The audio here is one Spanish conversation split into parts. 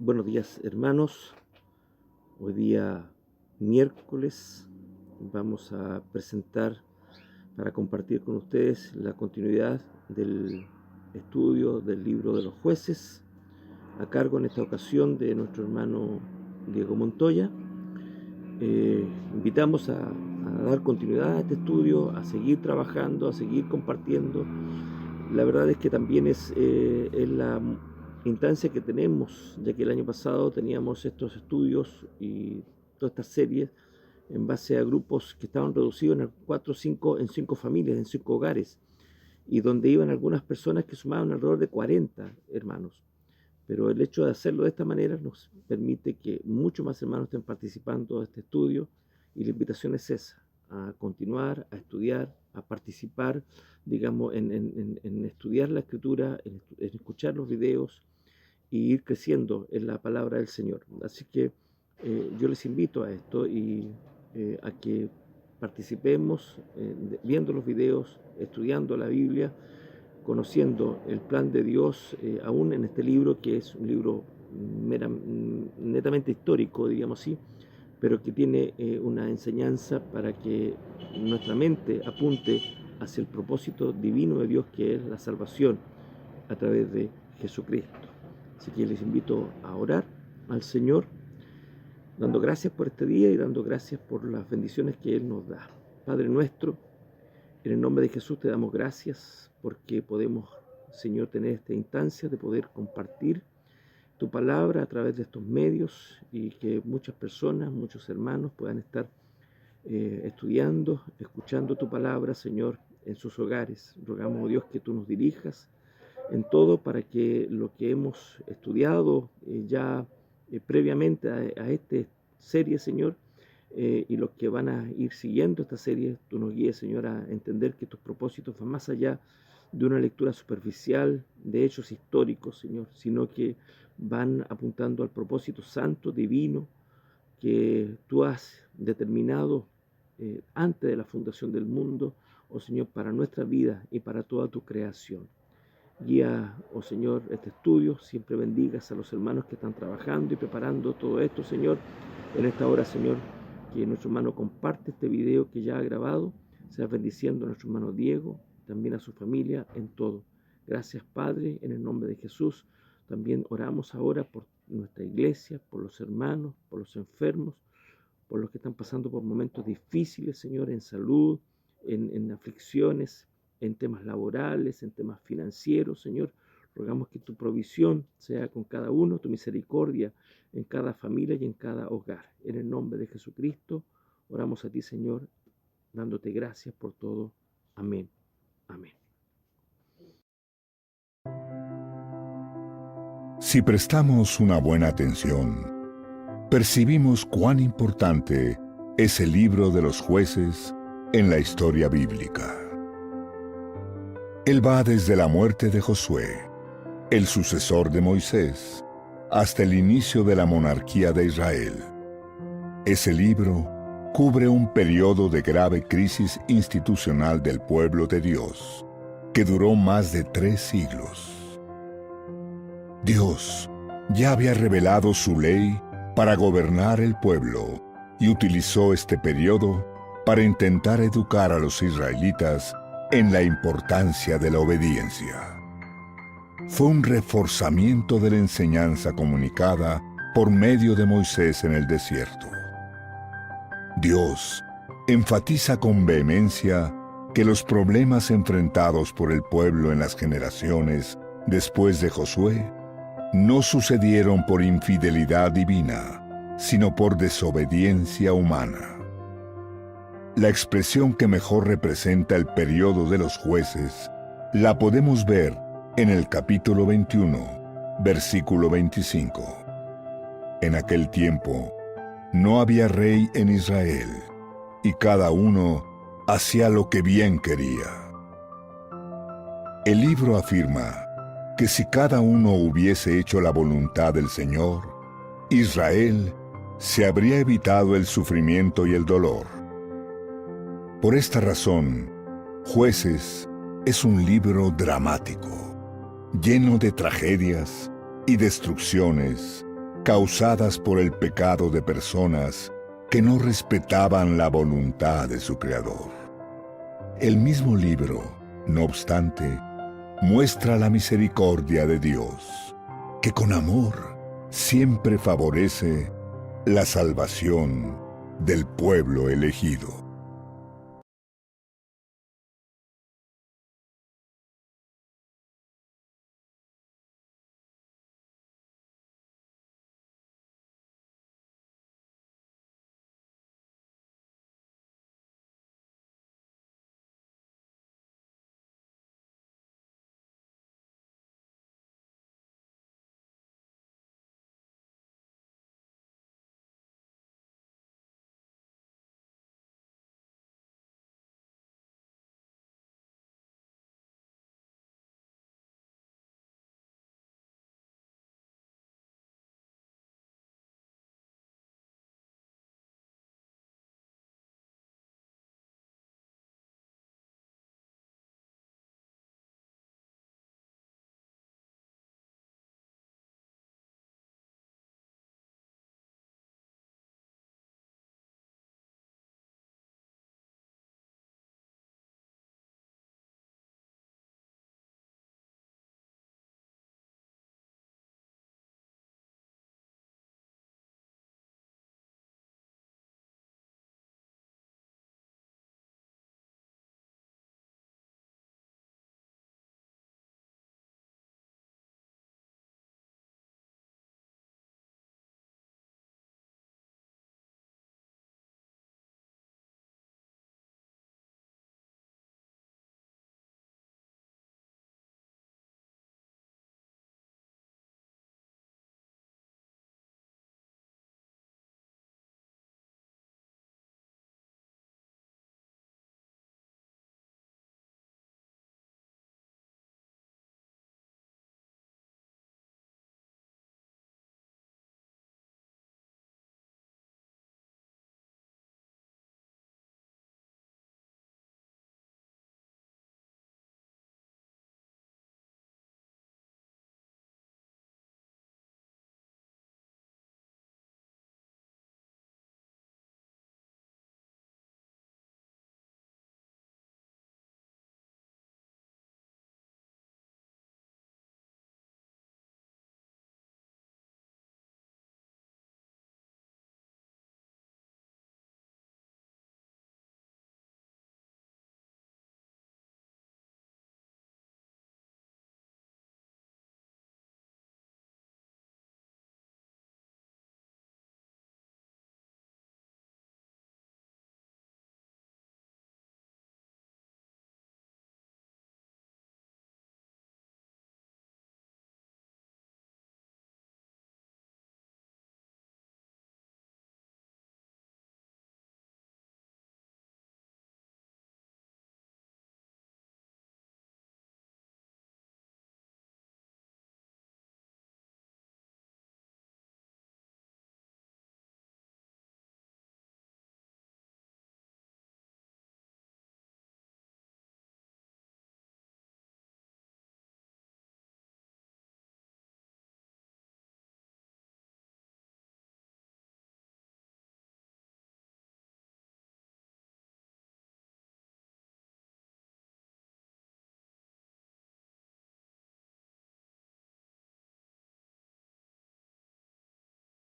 Buenos días, hermanos. Hoy día miércoles vamos a presentar para compartir con ustedes la continuidad del estudio del libro de los jueces, a cargo en esta ocasión de nuestro hermano Diego Montoya. Invitamos a dar continuidad a este estudio, a seguir trabajando, a seguir compartiendo. La verdad es que también es la instancia que tenemos, ya que el año pasado teníamos estos estudios y todas estas series en base a grupos que estaban reducidos en 5 familias, en 5 hogares, y donde iban algunas personas que sumaban alrededor de 40 hermanos. Pero el hecho de hacerlo de esta manera nos permite que muchos más hermanos estén participando de este estudio, y la invitación es esa, a continuar, a estudiar, a participar, digamos, en estudiar la escritura, en escuchar los videos y ir creciendo en la palabra del Señor. Así que yo les invito a esto y a que participemos viendo los videos, estudiando la Biblia, conociendo el plan de Dios, aún en este libro, que es un libro netamente histórico, digamos así, pero que tiene una enseñanza para que nuestra mente apunte hacia el propósito divino de Dios, que es la salvación a través de Jesucristo. Así que les invito a orar al Señor, dando gracias por este día y dando gracias por las bendiciones que Él nos da. Padre nuestro, en el nombre de Jesús te damos gracias porque podemos, Señor, tener esta instancia de poder compartir tu palabra a través de estos medios, y que muchas personas, muchos hermanos puedan estar estudiando, escuchando tu palabra, Señor, en sus hogares. Rogamos, oh Dios, que tú nos dirijas en todo para que lo que hemos estudiado ya previamente a esta serie, Señor, y los que van a ir siguiendo esta serie, tú nos guíes, Señor, a entender que tus propósitos van más allá de una lectura superficial de hechos históricos, Señor, sino que van apuntando al propósito santo, divino, que tú has determinado antes de la fundación del mundo, oh Señor, para nuestra vida y para toda tu creación. Guía, oh Señor, este estudio, siempre bendigas a los hermanos que están trabajando y preparando todo esto, Señor, en esta hora, Señor, que nuestro hermano comparte este video que ya ha grabado, sea bendiciendo a nuestro hermano Diego, también a su familia, en todo. Gracias, Padre, en el nombre de Jesús. También oramos ahora por nuestra iglesia, por los hermanos, por los enfermos, por los que están pasando por momentos difíciles, Señor, en salud, en aflicciones, en temas laborales, en temas financieros, Señor. Rogamos que tu provisión sea con cada uno, tu misericordia en cada familia y en cada hogar. En el nombre de Jesucristo, oramos a ti, Señor, dándote gracias por todo. Amén. Amén. Si prestamos una buena atención, percibimos cuán importante es el libro de los jueces en la historia bíblica. Él va desde la muerte de Josué, el sucesor de Moisés, hasta el inicio de la monarquía de Israel. Ese libro cubre un periodo de grave crisis institucional del pueblo de Dios, que duró más de 3 siglos. Dios ya había revelado su ley para gobernar el pueblo y utilizó este periodo para intentar educar a los israelitas en la importancia de la obediencia. Fue un reforzamiento de la enseñanza comunicada por medio de Moisés en el desierto. Dios enfatiza con vehemencia que los problemas enfrentados por el pueblo en las generaciones después de Josué no sucedieron por infidelidad divina, sino por desobediencia humana. La expresión que mejor representa el periodo de los jueces la podemos ver en el capítulo 21, versículo 25. En aquel tiempo no había rey en Israel, y cada uno hacía lo que bien quería. El libro afirma que si cada uno hubiese hecho la voluntad del Señor, Israel se habría evitado el sufrimiento y el dolor. Por esta razón, Jueces es un libro dramático, lleno de tragedias y destrucciones causadas por el pecado de personas que no respetaban la voluntad de su Creador. El mismo libro, no obstante, muestra la misericordia de Dios, que con amor siempre favorece la salvación del pueblo elegido.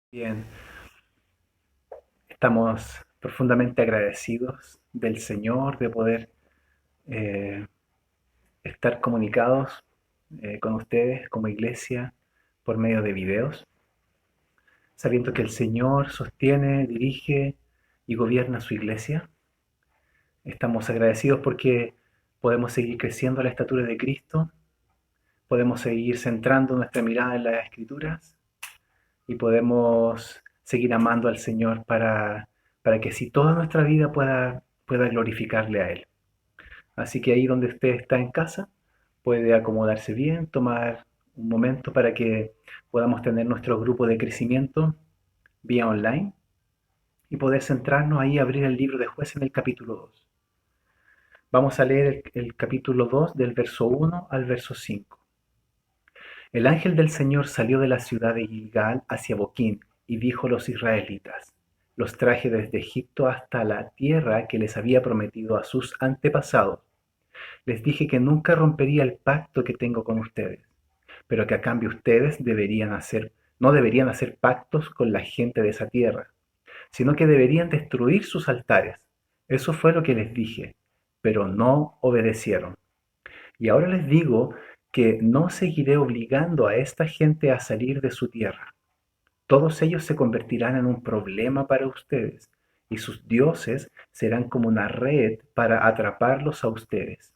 Bien, estamos profundamente agradecidos del Señor de poder eh, estar comunicados con ustedes como iglesia por medio de videos, sabiendo que el Señor sostiene, dirige y gobierna su iglesia. Estamos agradecidos porque podemos seguir creciendo a la estatura de Cristo, podemos seguir centrando nuestra mirada en las Escrituras y podemos seguir amando al Señor para que así toda nuestra vida pueda glorificarle a Él. Así que ahí donde usted está en casa, puede acomodarse bien, tomar un momento para que podamos tener nuestro grupo de crecimiento vía online y poder centrarnos ahí, abrir el libro de Jueces en el capítulo 2. Vamos a leer el capítulo 2 del verso 1 al verso 5. El ángel del Señor salió de la ciudad de Gilgal hacia Boquín y dijo a los israelitas: Los traje desde Egipto hasta la tierra que les había prometido a sus antepasados. Les dije que nunca rompería el pacto que tengo con ustedes, pero que a cambio ustedes no deberían hacer pactos con la gente de esa tierra, sino que deberían destruir sus altares. Eso fue lo que les dije, pero no obedecieron. Y ahora les digo que no seguiré obligando a esta gente a salir de su tierra. Todos ellos se convertirán en un problema para ustedes, y sus dioses serán como una red para atraparlos a ustedes.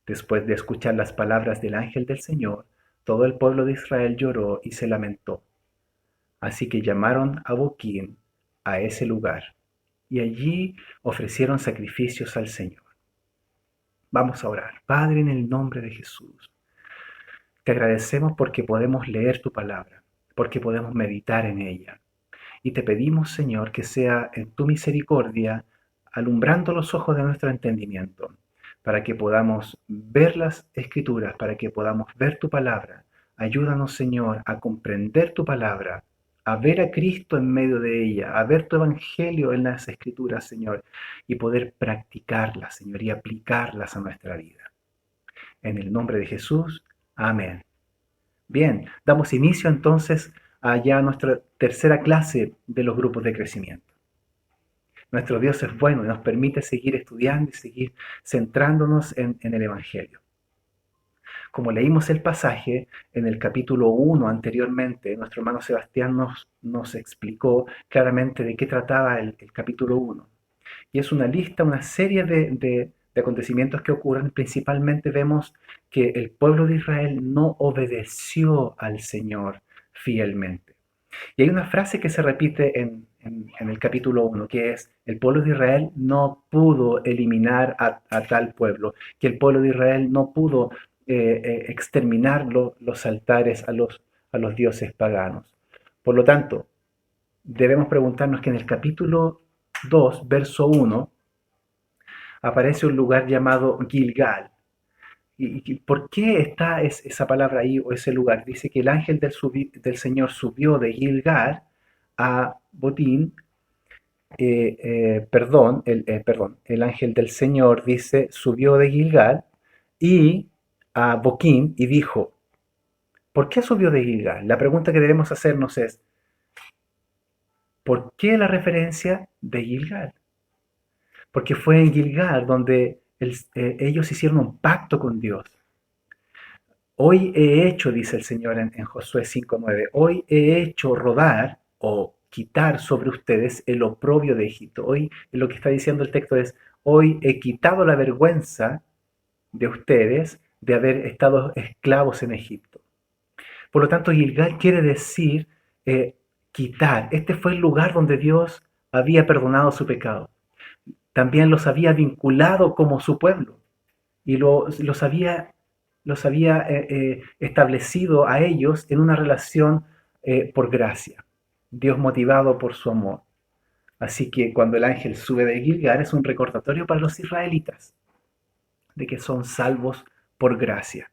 Después de escuchar las palabras del ángel del Señor, todo el pueblo de Israel lloró y se lamentó. Así que llamaron a Boquín, a ese lugar, y allí ofrecieron sacrificios al Señor. Vamos a orar. Padre, en el nombre de Jesús, te agradecemos porque podemos leer tu palabra, porque podemos meditar en ella. Y te pedimos, Señor, que sea en tu misericordia alumbrando los ojos de nuestro entendimiento, para que podamos ver las Escrituras, para que podamos ver tu palabra. Ayúdanos, Señor, a comprender tu palabra, a ver a Cristo en medio de ella, a ver tu evangelio en las Escrituras, Señor, y poder practicarlas, Señor, y aplicarlas a nuestra vida. En el nombre de Jesús, amén. Bien, damos inicio entonces a ya nuestra tercera clase de los grupos de crecimiento. Nuestro Dios es bueno y nos permite seguir estudiando y seguir centrándonos en el Evangelio. Como leímos el pasaje en el capítulo 1 anteriormente, nuestro hermano Sebastián nos explicó claramente de qué trataba el capítulo 1. Y es una lista, una serie de acontecimientos que ocurren. Principalmente vemos que el pueblo de Israel no obedeció al Señor fielmente. Y hay una frase que se repite en el capítulo 1, que es: el pueblo de Israel no pudo eliminar a tal pueblo, que el pueblo de Israel no pudo exterminar los altares a los dioses paganos. Por lo tanto, debemos preguntarnos que en el capítulo 2, verso 1, aparece un lugar llamado Gilgal. ¿Y por qué está esa palabra ahí o ese lugar? Dice que el ángel del Señor subió de Gilgal a Botín. El ángel del Señor, dice, subió de Gilgal y a Boquín y dijo: ¿por qué subió de Gilgal? La pregunta que debemos hacernos es: ¿por qué la referencia de Gilgal? Porque fue en Gilgal donde ellos hicieron un pacto con Dios. Hoy he hecho, dice el Señor en Josué 5:9, hoy he hecho rodar o quitar sobre ustedes el oprobio de Egipto. Hoy lo que está diciendo el texto es: hoy he quitado la vergüenza de ustedes de haber estado esclavos en Egipto. Por lo tanto, Gilgal quiere decir quitar. Este fue el lugar donde Dios había perdonado su pecado. También los había vinculado como su pueblo y los había establecido a ellos en una relación por gracia. Dios motivado por su amor. Así que cuando el ángel sube de Gilgal es un recordatorio para los israelitas de que son salvos por gracia.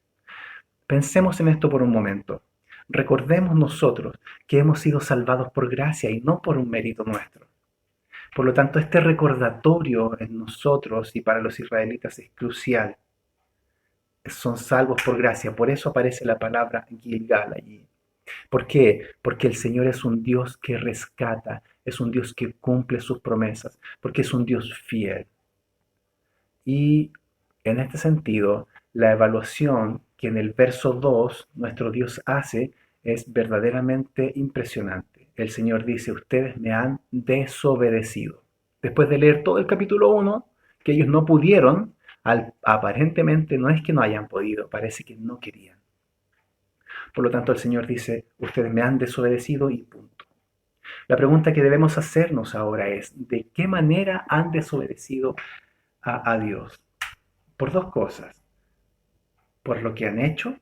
Pensemos en esto por un momento. Recordemos nosotros que hemos sido salvados por gracia y no por un mérito nuestro. Por lo tanto, este recordatorio en nosotros y para los israelitas es crucial. Son salvos por gracia. Por eso aparece la palabra Gilgal allí. ¿Por qué? Porque el Señor es un Dios que rescata, es un Dios que cumple sus promesas, porque es un Dios fiel. Y en este sentido, la evaluación que en el verso 2 nuestro Dios hace es verdaderamente impresionante. El Señor dice: ustedes me han desobedecido. Después de leer todo el capítulo 1, que ellos no pudieron, aparentemente no es que no hayan podido, parece que no querían. Por lo tanto, el Señor dice: ustedes me han desobedecido y punto. La pregunta que debemos hacernos ahora es: ¿de qué manera han desobedecido a Dios? Por dos cosas. Por lo que han hecho.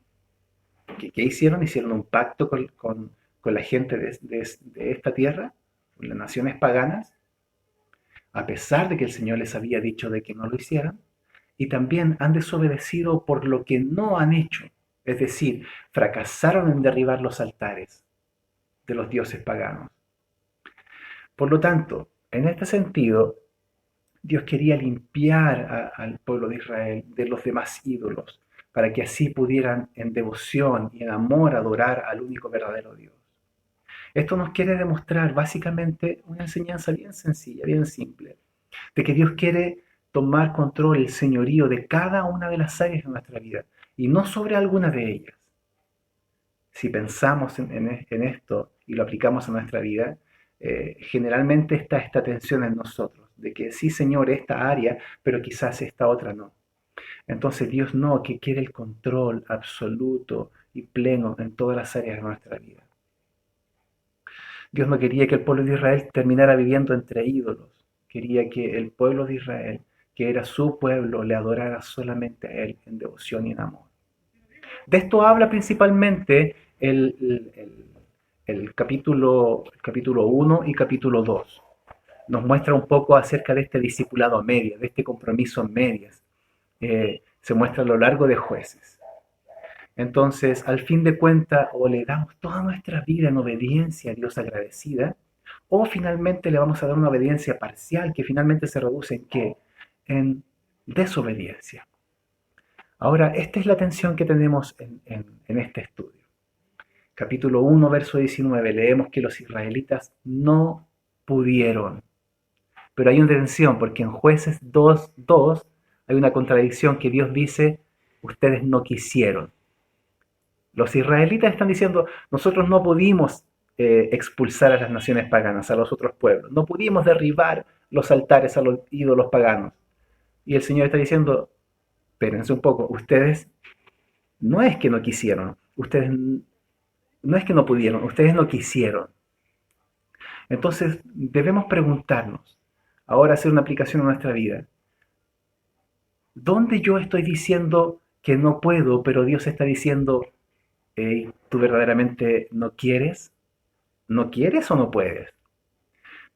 ¿Qué hicieron? Hicieron un pacto con la gente de esta tierra, con las naciones paganas, a pesar de que el Señor les había dicho de que no lo hicieran. Y también han desobedecido por lo que no han hecho. Es decir, fracasaron en derribar los altares de los dioses paganos. Por lo tanto, en este sentido, Dios quería limpiar al pueblo de Israel de los demás ídolos, para que así pudieran en devoción y en amor adorar al único verdadero Dios. Esto nos quiere demostrar básicamente una enseñanza bien sencilla, bien simple, de que Dios quiere tomar control, el señorío de cada una de las áreas de nuestra vida, y no sobre alguna de ellas. Si pensamos en esto y lo aplicamos a nuestra vida, generalmente está esta tensión en nosotros, de que sí, Señor, esta área, pero quizás esta otra no. Entonces Dios no, que quiere el control absoluto y pleno en todas las áreas de nuestra vida. Dios no quería que el pueblo de Israel terminara viviendo entre ídolos. Quería que el pueblo de Israel, que era su pueblo, le adorara solamente a Él en devoción y en amor. De esto habla principalmente el capítulo 1 y capítulo 2. Nos muestra un poco acerca de este discipulado a medias, de este compromiso a medias. Se muestra a lo largo de Jueces. Entonces, al fin de cuentas, o le damos toda nuestra vida en obediencia a Dios agradecida, o finalmente le vamos a dar una obediencia parcial que finalmente se reduce en ¿qué? En desobediencia. Ahora, esta es la tensión que tenemos en este estudio. Capítulo 1, verso 19, leemos que los israelitas no pudieron. Pero hay una tensión, porque en Jueces 2:2 hay una contradicción que Dios dice, ustedes no quisieron. Los israelitas están diciendo, nosotros no pudimos expulsar a las naciones paganas, a los otros pueblos. No pudimos derribar los altares a los ídolos paganos. Y el Señor está diciendo, espérense un poco, ustedes no es que no quisieron, ustedes no es que no pudieron, ustedes no quisieron. Entonces debemos preguntarnos, ahora hacer una aplicación a nuestra vida. ¿Dónde yo estoy diciendo que no puedo, pero Dios está diciendo, hey, ¿tú verdaderamente no quieres? ¿No quieres o no puedes?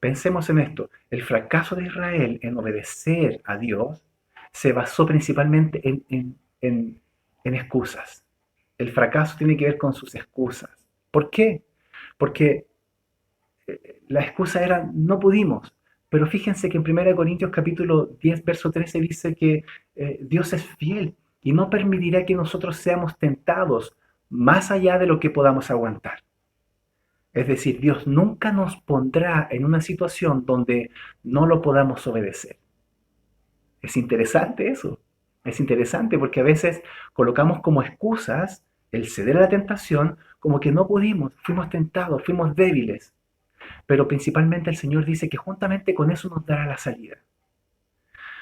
Pensemos en esto. El fracaso de Israel en obedecer a Dios se basó principalmente en excusas. El fracaso tiene que ver con sus excusas. ¿Por qué? Porque la excusa era no pudimos. Pero fíjense que en 1 Corintios capítulo 10, verso 13 dice que Dios es fiel y no permitirá que nosotros seamos tentados más allá de lo que podamos aguantar. Es decir, Dios nunca nos pondrá en una situación donde no lo podamos obedecer. Es interesante eso. Es interesante porque a veces colocamos como excusas el ceder a la tentación como que no pudimos, fuimos tentados, fuimos débiles. Pero principalmente el Señor dice que juntamente con eso nos dará la salida.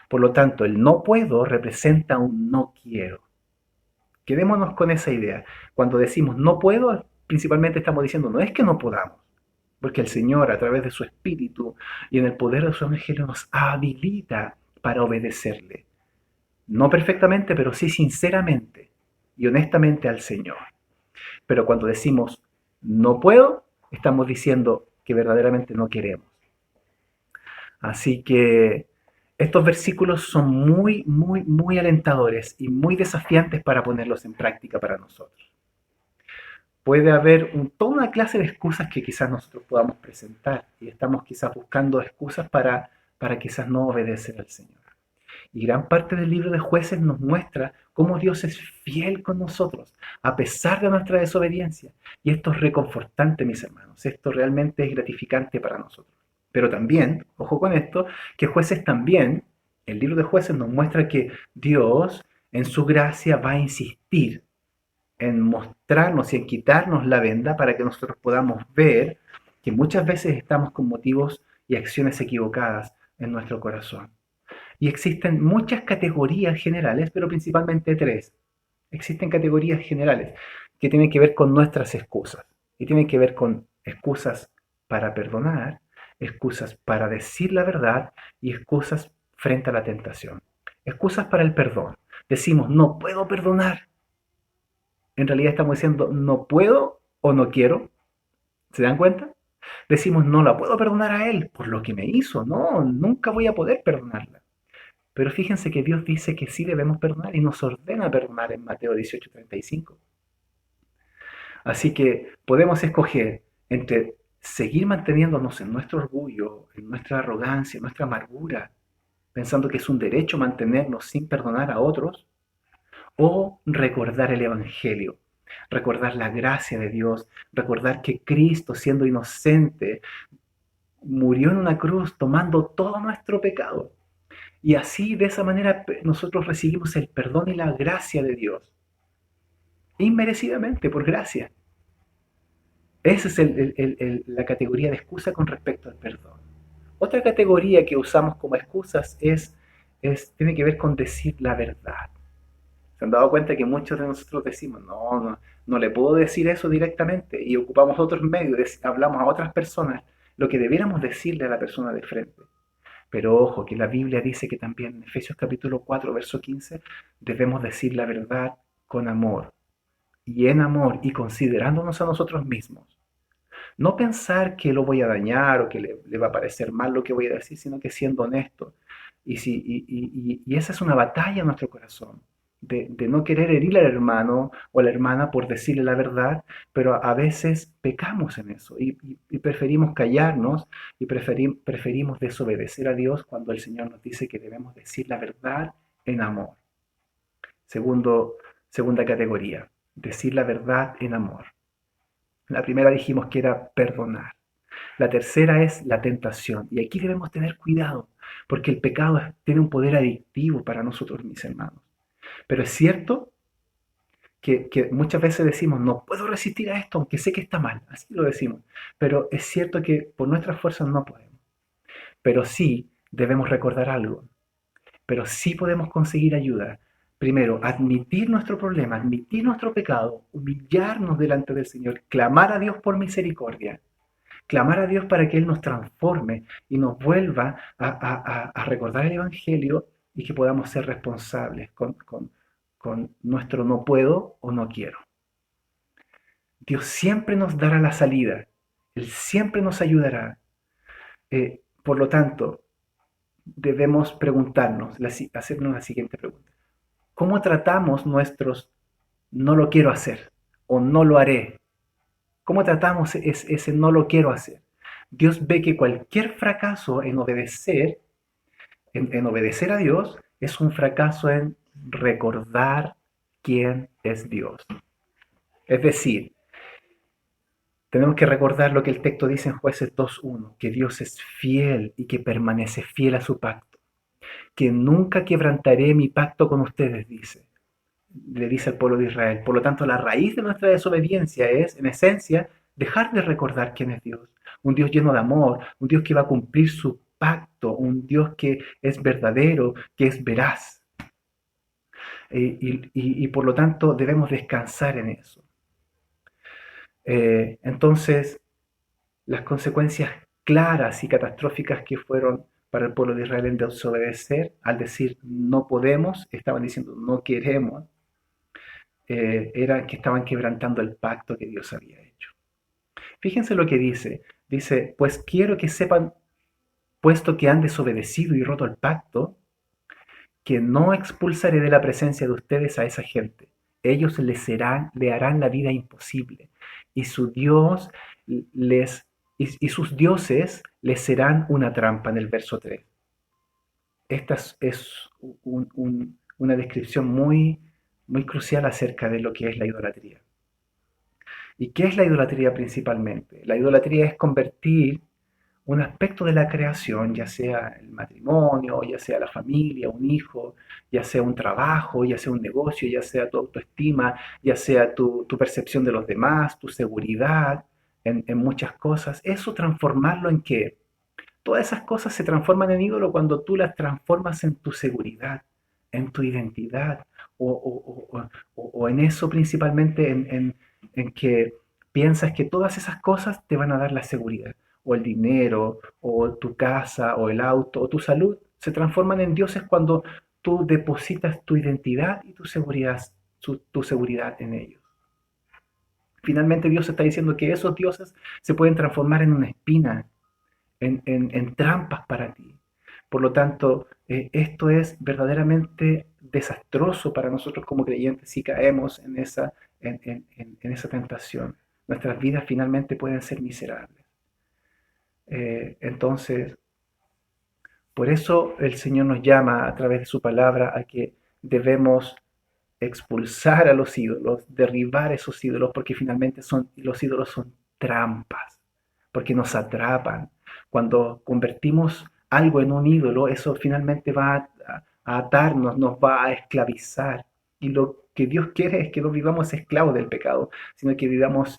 Por lo tanto, el no puedo representa un no quiero. Quedémonos con esa idea. Cuando decimos no puedo, principalmente estamos diciendo no es que no podamos, porque el Señor a través de su Espíritu y en el poder de su Evangelio nos habilita para obedecerle. No perfectamente, pero sí sinceramente y honestamente al Señor. Pero cuando decimos no puedo, estamos diciendo que verdaderamente no queremos. Así que estos versículos son muy, muy, muy alentadores y muy desafiantes para ponerlos en práctica para nosotros. Puede haber toda una clase de excusas que quizás nosotros podamos presentar y estamos quizás buscando excusas para quizás no obedecer al Señor. Y gran parte del libro de Jueces nos muestra cómo Dios es fiel con nosotros, a pesar de nuestra desobediencia. Y esto es reconfortante, mis hermanos. Esto realmente es gratificante para nosotros. Pero también, ojo con esto, que Jueces también, el libro de Jueces nos muestra que Dios, en su gracia, va a insistir en mostrarnos y en quitarnos la venda para que nosotros podamos ver que muchas veces estamos con motivos y acciones equivocadas en nuestro corazón. Y existen muchas categorías generales, pero principalmente tres. Existen categorías generales que tienen que ver con nuestras excusas. Y tienen que ver con excusas para perdonar, excusas para decir la verdad y excusas frente a la tentación. Excusas para el perdón. Decimos, no puedo perdonar. En realidad estamos diciendo, no puedo o no quiero. ¿Se dan cuenta? Decimos, no la puedo perdonar a él por lo que me hizo. No, nunca voy a poder perdonarla. Pero fíjense que Dios dice que sí debemos perdonar y nos ordena perdonar en Mateo 18:35. Así que podemos escoger entre seguir manteniéndonos en nuestro orgullo, en nuestra arrogancia, en nuestra amargura, pensando que es un derecho mantenernos sin perdonar a otros, o recordar el Evangelio, recordar la gracia de Dios, recordar que Cristo, siendo inocente, murió en una cruz tomando todo nuestro pecado. Y así, de esa manera, nosotros recibimos el perdón y la gracia de Dios, inmerecidamente, por gracia. Esa es la categoría de excusa con respecto al perdón. Otra categoría que usamos como excusas tiene que ver con decir la verdad. ¿Se han dado cuenta que muchos de nosotros decimos, no le puedo decir eso directamente? Y ocupamos otros medios, hablamos a otras personas lo que debiéramos decirle a la persona de frente. Pero ojo, que la Biblia dice que también en Efesios capítulo 4, verso 15, debemos decir la verdad con amor. Y en amor y considerándonos a nosotros mismos. No pensar que lo voy a dañar o que le va a parecer mal lo que voy a decir, sino que siendo honesto. Y esa es una batalla en nuestro corazón, de no querer herir al hermano o a la hermana por decirle la verdad, pero a veces pecamos en eso y preferimos callarnos y preferimos desobedecer a Dios cuando el Señor nos dice que debemos decir la verdad en amor. Segunda categoría, decir la verdad en amor. La primera dijimos que era perdonar. La tercera es la tentación. Y aquí debemos tener cuidado, porque el pecado tiene un poder adictivo para nosotros, mis hermanos. Pero es cierto que muchas veces decimos, no puedo resistir a esto, aunque sé que está mal. Así lo decimos. Pero es cierto que por nuestras fuerzas no podemos. Pero sí debemos recordar algo. Pero sí podemos conseguir ayuda. Primero, admitir nuestro problema, admitir nuestro pecado, humillarnos delante del Señor, clamar a Dios por misericordia, clamar a Dios para que Él nos transforme y nos vuelva a recordar el Evangelio y que podamos ser responsables con nuestro no puedo o no quiero. Dios siempre nos dará la salida, Él siempre nos ayudará. Por lo tanto, debemos preguntarnos, hacernos la siguiente pregunta. ¿Cómo tratamos nuestros no lo quiero hacer o no lo haré? ¿Cómo tratamos ese no lo quiero hacer? Dios ve que cualquier fracaso en obedecer, en obedecer a Dios, es un fracaso en recordar quién es Dios. Es decir, tenemos que recordar lo que el texto dice en Jueces 2:1, que Dios es fiel y que permanece fiel a su pacto, que nunca quebrantaré mi pacto con ustedes, le dice al pueblo de Israel. Por lo tanto, la raíz de nuestra desobediencia es, en esencia, dejar de recordar quién es Dios. Un Dios lleno de amor, un Dios que va a cumplir su pacto, un Dios que es verdadero, que es veraz. Y por lo tanto debemos descansar en eso. Entonces, las consecuencias claras y catastróficas que fueron para el pueblo de Israel en desobedecer, al decir no podemos, estaban diciendo no queremos, era que estaban quebrantando el pacto que Dios había hecho. Fíjense lo que dice. Dice, pues quiero que sepan, puesto que han desobedecido y roto el pacto, que no expulsaré de la presencia de ustedes a esa gente. Ellos le harán la vida imposible. Y su Dios y sus dioses les serán una trampa, en el verso 3. Esta es una descripción muy crucial acerca de lo que es la idolatría. ¿Y qué es la idolatría principalmente? La idolatría es convertir un aspecto de la creación, ya sea el matrimonio, ya sea la familia, un hijo, ya sea un trabajo, ya sea un negocio, ya sea tu autoestima, ya sea tu percepción de los demás, tu seguridad en muchas cosas. Eso transformarlo en qué? Todas esas cosas se transforman en ídolo cuando tú las transformas en tu seguridad, en tu identidad, o en eso principalmente en que piensas que todas esas cosas te van a dar la seguridad, o el dinero, o tu casa, o el auto, o tu salud, se transforman en dioses cuando tú depositas tu identidad y tu seguridad en ellos. Finalmente Dios está diciendo que esos dioses se pueden transformar en una espina, en trampas para ti. Por lo tanto, esto es verdaderamente desastroso para nosotros como creyentes si caemos en esa tentación. Nuestras vidas finalmente pueden ser miserables. Entonces, por eso el Señor nos llama a través de su palabra a que debemos expulsar a los ídolos, derribar esos ídolos, porque finalmente los ídolos son trampas, porque nos atrapan. Cuando convertimos algo en un ídolo, eso finalmente va a atarnos, nos va a esclavizar. Y lo que Dios quiere es que no vivamos esclavos del pecado, sino que vivamos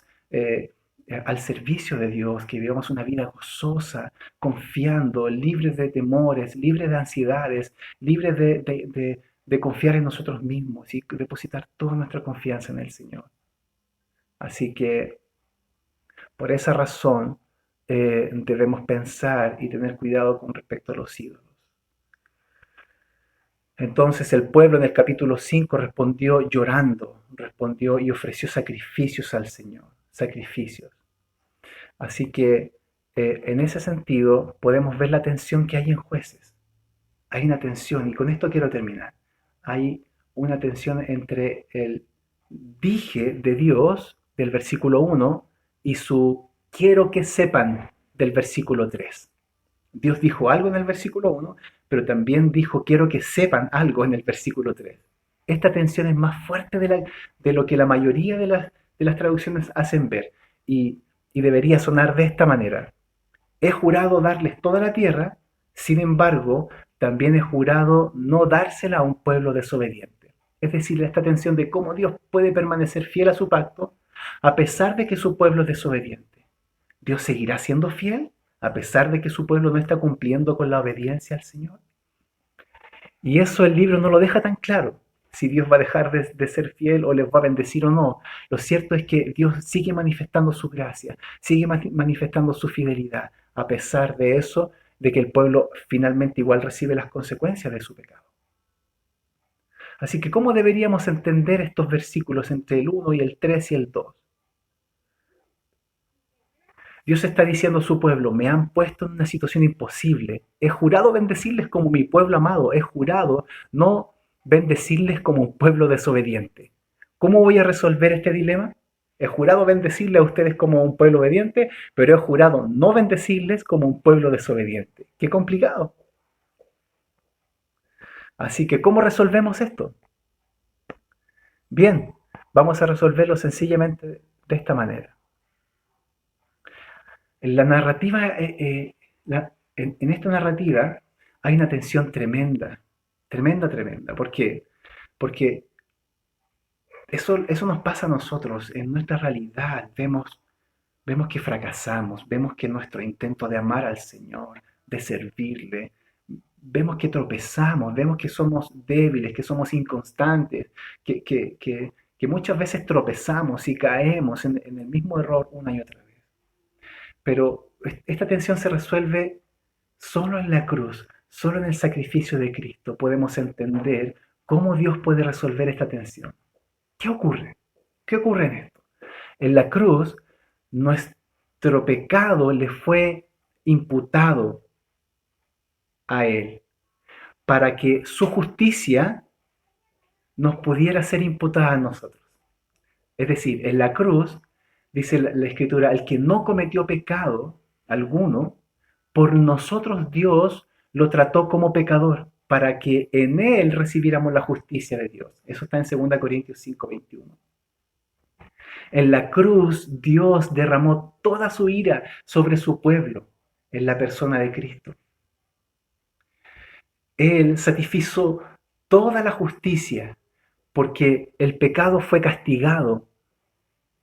al servicio de Dios, que vivamos una vida gozosa, confiando, libres de temores, libres de ansiedades, libres de confiar en nosotros mismos y depositar toda nuestra confianza en el Señor. Así que por esa razón debemos pensar y tener cuidado con respecto a los ídolos. Entonces el pueblo en el capítulo 5 respondió llorando, respondió y ofreció sacrificios al Señor, sacrificios. Así que en ese sentido podemos ver la tensión que hay en Jueces. Hay una tensión, y con esto quiero terminar. Hay una tensión entre el dije de Dios del versículo 1 y su quiero que sepan del versículo 3. Dios dijo algo en el versículo 1, pero también dijo quiero que sepan algo en el versículo 3. Esta tensión es más fuerte de lo que la mayoría de las traducciones hacen ver, y debería sonar de esta manera. He jurado darles toda la tierra, sin embargo, también he jurado no dársela a un pueblo desobediente. Es decir, esta tensión de cómo Dios puede permanecer fiel a su pacto a pesar de que su pueblo es desobediente. ¿Dios seguirá siendo fiel a pesar de que su pueblo no está cumpliendo con la obediencia al Señor? Y eso el libro no lo deja tan claro, si Dios va a dejar de ser fiel o les va a bendecir o no. Lo cierto es que Dios sigue manifestando su gracia, sigue manifestando su fidelidad, a pesar de eso, de que el pueblo finalmente igual recibe las consecuencias de su pecado. Así que, ¿cómo deberíamos entender estos versículos entre el 1 y el 3 y el 2? Dios está diciendo a su pueblo, me han puesto en una situación imposible. He jurado bendecirles como mi pueblo amado. He jurado no bendecirles como un pueblo desobediente. ¿Cómo voy a resolver este dilema? He jurado bendecirles a ustedes como un pueblo obediente, pero he jurado no bendecirles como un pueblo desobediente. ¡Qué complicado! Así que, ¿cómo resolvemos esto? Bien, vamos a resolverlo sencillamente de esta manera. En la narrativa, en esta narrativa hay una tensión tremenda, tremenda. ¿Por qué? Porque eso nos pasa a nosotros, en nuestra realidad. Vemos que fracasamos, vemos que nuestro intento de amar al Señor, de servirle, vemos que tropezamos, vemos que somos débiles, que somos inconstantes, que muchas veces tropezamos y caemos en el mismo error una y otra vez. Pero esta tensión se resuelve solo en la cruz, solo en el sacrificio de Cristo. Podemos entender cómo Dios puede resolver esta tensión. ¿Qué ocurre? ¿Qué ocurre en esto? En la cruz, nuestro pecado le fue imputado a Él para que su justicia nos pudiera ser imputada a nosotros. Es decir, en la cruz, dice la Escritura, el que no cometió pecado alguno, por nosotros Dios lo trató como pecador, para que en Él recibiéramos la justicia de Dios. Eso está en 2 Corintios 5:21. En la cruz Dios derramó toda su ira sobre su pueblo, en la persona de Cristo. Él satisfizo toda la justicia, porque el pecado fue castigado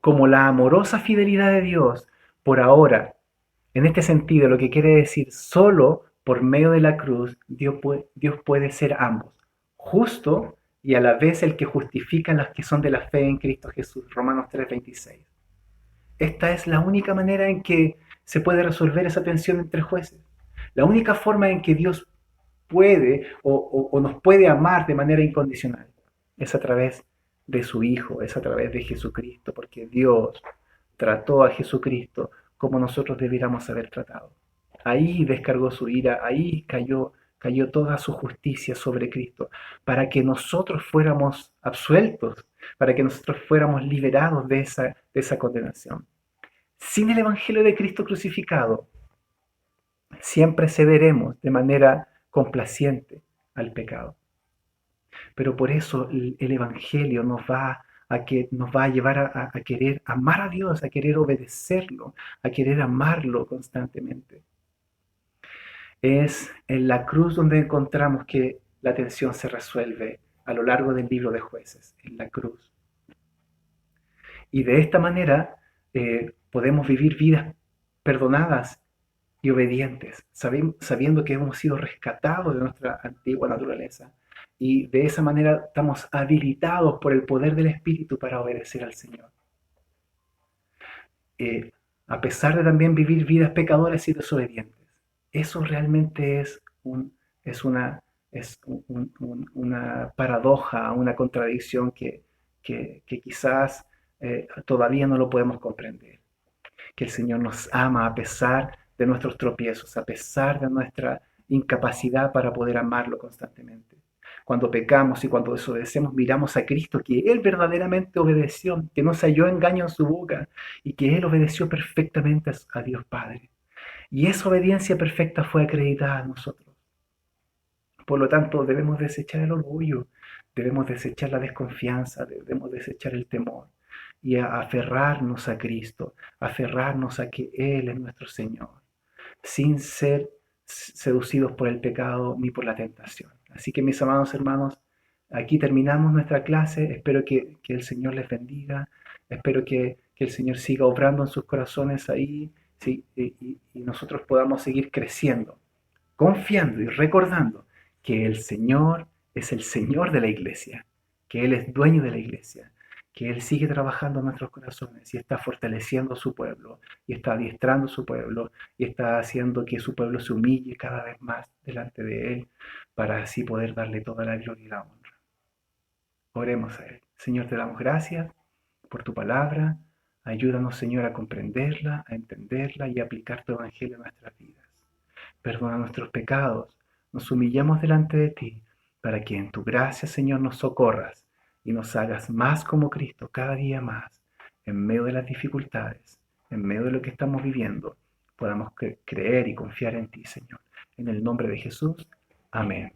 como la amorosa fidelidad de Dios por ahora. En este sentido, lo que quiere decir, solo por medio de la cruz, Dios puede ser ambos, justo y a la vez el que justifica a los que son de la fe en Cristo Jesús. Romanos 3:26. Esta es la única manera en que se puede resolver esa tensión entre jueces. La única forma en que Dios puede o nos puede amar de manera incondicional es a través de su Hijo, es a través de Jesucristo, porque Dios trató a Jesucristo como nosotros debiéramos haber tratado. Ahí descargó su ira, ahí cayó cayó toda su justicia sobre Cristo, para que nosotros fuéramos absueltos, para que nosotros fuéramos liberados de esa condenación. Sin el Evangelio de Cristo crucificado, siempre cederemos de manera complaciente al pecado. Pero por eso el Evangelio nos va a llevar a querer amar a Dios, a querer obedecerlo, a querer amarlo constantemente. Es en la cruz donde encontramos que la tensión se resuelve a lo largo del libro de Jueces, en la cruz. Y de esta manera podemos vivir vidas perdonadas y obedientes, sabiendo que hemos sido rescatados de nuestra antigua naturaleza. Y de esa manera estamos habilitados por el poder del Espíritu para obedecer al Señor. A pesar de también vivir vidas pecadoras y desobedientes. Eso realmente es una paradoja, una contradicción que quizás todavía no lo podemos comprender. Que el Señor nos ama a pesar de nuestros tropiezos, a pesar de nuestra incapacidad para poder amarlo constantemente. Cuando pecamos y cuando desobedecemos, miramos a Cristo, que Él verdaderamente obedeció, que no se halló engaño en su boca y que Él obedeció perfectamente a Dios Padre. Y esa obediencia perfecta fue acreditada a nosotros. Por lo tanto, debemos desechar el orgullo, debemos desechar la desconfianza, debemos desechar el temor y aferrarnos a Cristo, aferrarnos a que Él es nuestro Señor, sin ser seducidos por el pecado ni por la tentación. Así que mis amados hermanos, aquí terminamos nuestra clase. Espero que el Señor les bendiga, espero que el Señor siga obrando en sus corazones ahí, ¿sí? y nosotros podamos seguir creciendo, confiando y recordando que el Señor es el Señor de la iglesia, que Él es dueño de la iglesia, que Él sigue trabajando en nuestros corazones y está fortaleciendo a su pueblo, y está adiestrando a su pueblo, y está haciendo que su pueblo se humille cada vez más delante de Él, para así poder darle toda la gloria y la honra. Oremos a Él. Señor, te damos gracias por tu palabra. Ayúdanos, Señor, a comprenderla, a entenderla y a aplicar tu evangelio en nuestras vidas. Perdona nuestros pecados. Nos humillamos delante de ti para que en tu gracia, Señor, nos socorras y nos hagas más como Cristo cada día más, en medio de las dificultades, en medio de lo que estamos viviendo, podamos creer y confiar en ti, Señor. En el nombre de Jesús, amén.